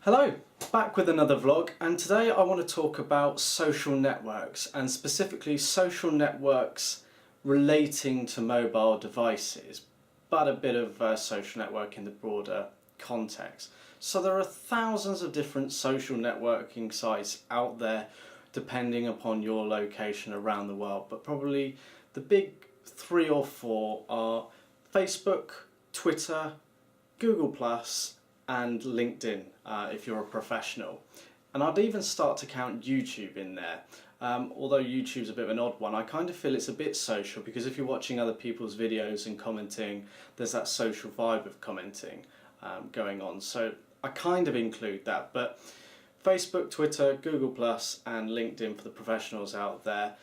Hello, back with another vlog, and today I want to talk about social networks, and specifically social networks relating to mobile devices, but a bit of social network in the broader context. So there are thousands of different social networking sites out there depending upon your location around the world, but probably the big 3 or 4 are Facebook, Twitter, Google+, and LinkedIn if you're a professional. And I'd even start to count YouTube in there. Although YouTube's a bit of an odd one, I kind of feel it's a bit social because if you're watching other people's videos and commenting, there's that social vibe of commenting going on. So I kind of include that. But Facebook, Twitter, Google+, and LinkedIn for the professionals out there,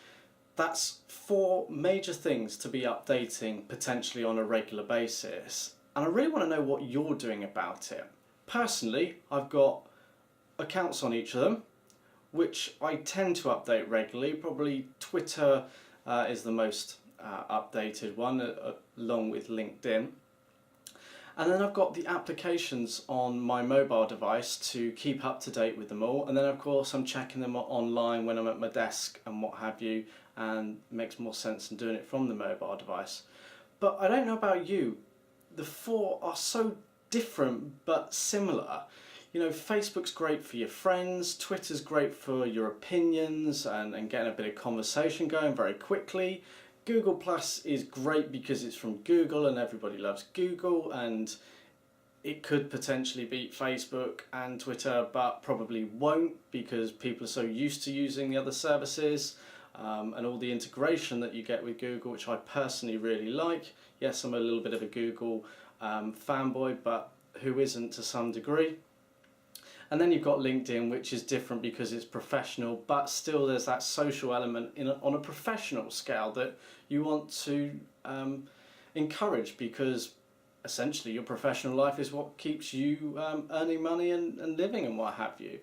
that's 4 major things to be updating potentially on a regular basis. And I really want to know what you're doing about it. Personally, I've got accounts on each of them, which I tend to update regularly. Probably Twitter is the most updated one, along with LinkedIn. And then I've got the applications on my mobile device to keep up to date with them all. And then of course I'm checking them online when I'm at my desk and what have you, and it makes more sense than doing it from the mobile device. But I don't know about you, the 4 are so different but similar. You know, Facebook's great for your friends, Twitter's great for your opinions and getting a bit of conversation going very quickly. Google Plus is great because it's from Google and everybody loves Google, and it could potentially beat Facebook and Twitter, but probably won't because people are so used to using the other services and all the integration that you get with Google, which I personally really like. Yes, I'm a little bit of a Google fanboy, but who isn't to some degree? And then you've got LinkedIn, which is different because it's professional, but still there's that social element on a professional scale that you want to encourage, because essentially your professional life is what keeps you earning money and living and what have you.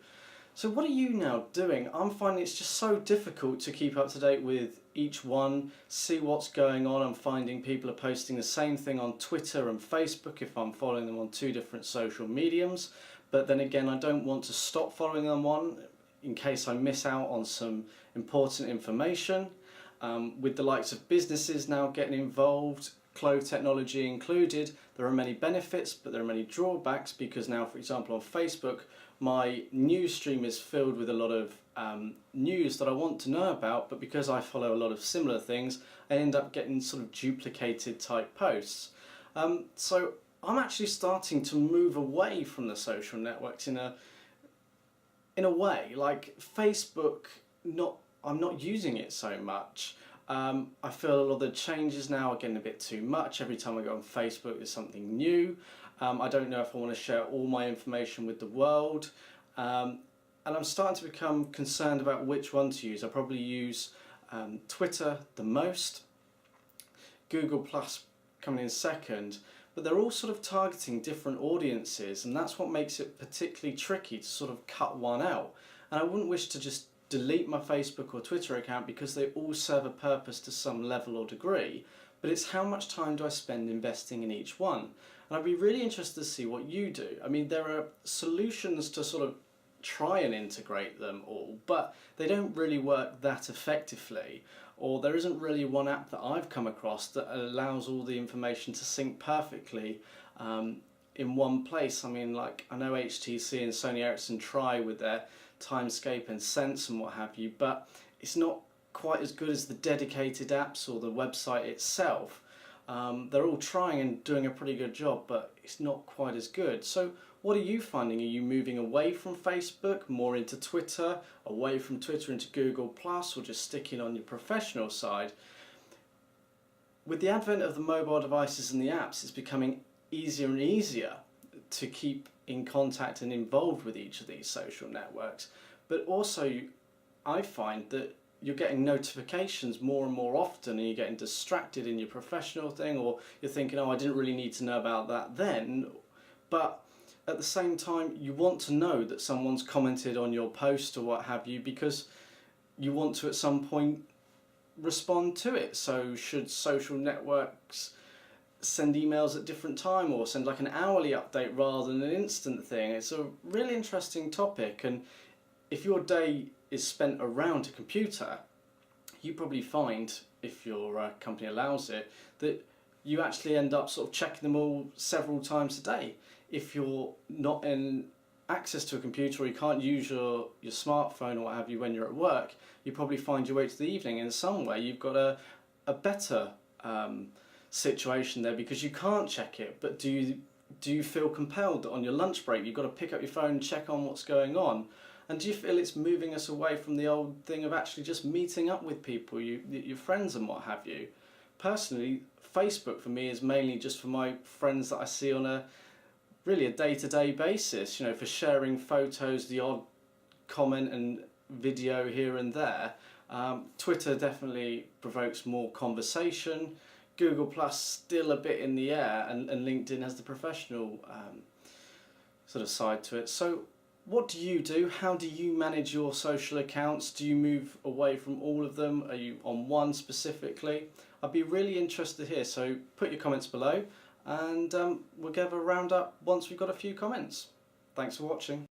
So what are you now doing? I'm finding it's just so difficult to keep up to date with each one, see what's going on. I'm finding people are posting the same thing on Twitter and Facebook if I'm following them on 2 different social mediums. But then again, I don't want to stop following them on in case I miss out on some important information. With the likes of businesses now getting involved, Clove technology included, there are many benefits, but there are many drawbacks, because now, for example, on Facebook, my news stream is filled with a lot of news that I want to know about, but because I follow a lot of similar things, I end up getting sort of duplicated type posts. So I'm actually starting to move away from the social networks in a way. Like Facebook, I'm not using it so much. I feel a lot of the changes now are getting a bit too much. Every time I go on Facebook there's something new. I don't know if I want to share all my information with the world. And I'm starting to become concerned about which one to use. I probably use Twitter the most, Google Plus coming in second, but they're all sort of targeting different audiences, and that's what makes it particularly tricky to sort of cut one out. And I wouldn't wish to just delete my Facebook or Twitter account because they all serve a purpose to some level or degree, but it's how much time do I spend investing in each one. And I'd be really interested to see what you do. I mean, there are solutions to sort of try and integrate them all, but they don't really work that effectively, or there isn't really one app that I've come across that allows all the information to sync perfectly in one place. I mean, like, I know HTC and Sony Ericsson try with their Timescape and Sense and what have you, but it's not quite as good as the dedicated apps or the website itself. They're all trying and doing a pretty good job, but it's not quite as good. So what are you finding? Are you moving away from Facebook, more into Twitter, away from Twitter into Google+, or just sticking on your professional side? With the advent of the mobile devices and the apps, it's becoming easier and easier to keep in contact and involved with each of these social networks. But also, I find that you're getting notifications more and more often, and you're getting distracted in your professional thing, or you're thinking, oh, I didn't really need to know about that then. But at the same time, you want to know that someone's commented on your post or what have you, because you want to at some point respond to it. So should social networks send emails at different time or send like an hourly update rather than an instant thing. It's a really interesting topic, and if your day is spent around a computer, you probably find, if your company allows it, that you actually end up sort of checking them all several times a day. If you're not in access to a computer, or you can't use your smartphone or what have you when you're at work, you probably find your way to the evening. In some way you've got a better situation there, because you can't check it, but do you feel compelled that on your lunch break you've got to pick up your phone and check on what's going on? And do you feel it's moving us away from the old thing of actually just meeting up with people, your friends and what have you? Personally, Facebook for me is mainly just for my friends that I see on a day-to-day basis, you know, for sharing photos, the odd comment and video here and there. Twitter definitely provokes more conversation. Google Plus still a bit in the air, and LinkedIn has the professional sort of side to it. So what do you do? How do you manage your social accounts? Do you move away from all of them? Are you on one specifically? I'd be really interested to hear, so put your comments below, and we'll give a roundup once we've got a few comments. Thanks for watching.